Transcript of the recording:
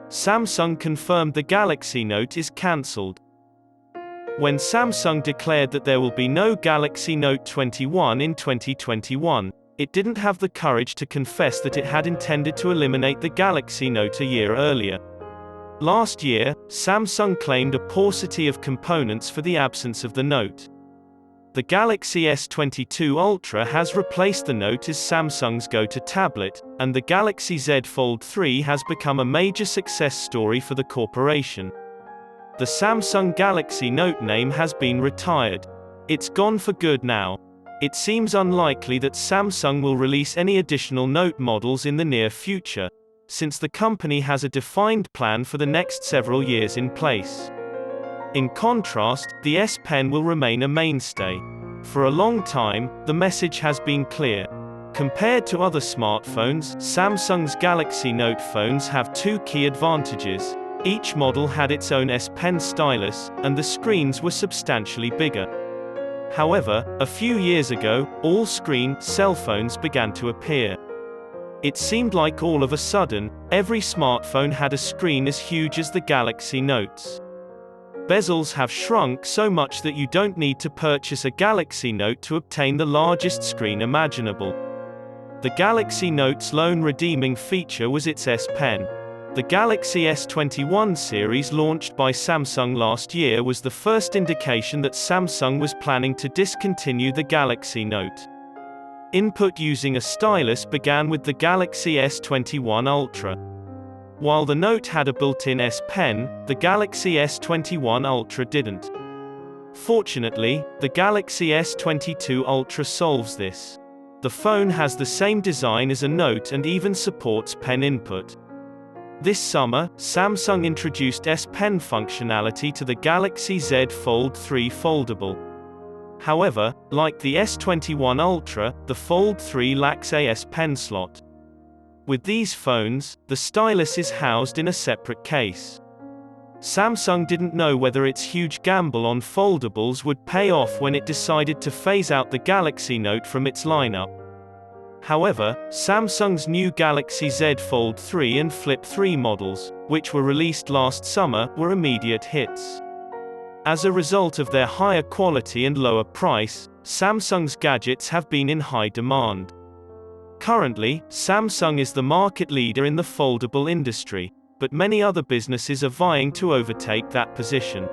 Samsung confirmed the Galaxy Note is cancelled. When Samsung declared that there will be no Galaxy Note 21 in 2021, it didn't have the courage to confess that it had intended to eliminate the Galaxy Note a year earlier. Last year, Samsung claimed a paucity of components for the absence of the Note. The Galaxy S22 Ultra has replaced the Note as Samsung's go-to tablet, and the Galaxy Z Fold 3 has become a major success story for the corporation. The Samsung Galaxy Note name has been retired. It's gone for good now. It seems unlikely that Samsung will release any additional Note models in the near future, since the company has a defined plan for the next several years in place. In contrast, the S Pen will remain a mainstay. For a long time, the message has been clear. Compared to other smartphones, Samsung's Galaxy Note phones have two key advantages. Each model had its own S Pen stylus, and the screens were substantially bigger. However, a few years ago, all-screen cell phones began to appear. It seemed like all of a sudden, every smartphone had a screen as huge as the Galaxy Notes. Bezels have shrunk so much that you don't need to purchase a Galaxy Note to obtain the largest screen imaginable. The Galaxy Note's lone redeeming feature was its S Pen. The Galaxy S21 series launched by Samsung last year was the first indication that Samsung was planning to discontinue the Galaxy Note. Input using a stylus began with the Galaxy S21 Ultra. While the Note had a built-in S Pen, the Galaxy S21 Ultra didn't. Fortunately, the Galaxy S22 Ultra solves this. The phone has the same design as a Note and even supports pen input. This summer, Samsung introduced S Pen functionality to the Galaxy Z Fold 3 foldable. However, like the S21 Ultra, the Fold 3 lacks a S Pen slot. With these phones, the stylus is housed in a separate case. Samsung didn't know whether its huge gamble on foldables would pay off when it decided to phase out the Galaxy Note from its lineup. However, Samsung's new Galaxy Z Fold 3 and Flip 3 models, which were released last summer, were immediate hits. As a result of their higher quality and lower price, Samsung's gadgets have been in high demand. Currently, Samsung is the market leader in the foldable industry, but many other businesses are vying to overtake that position.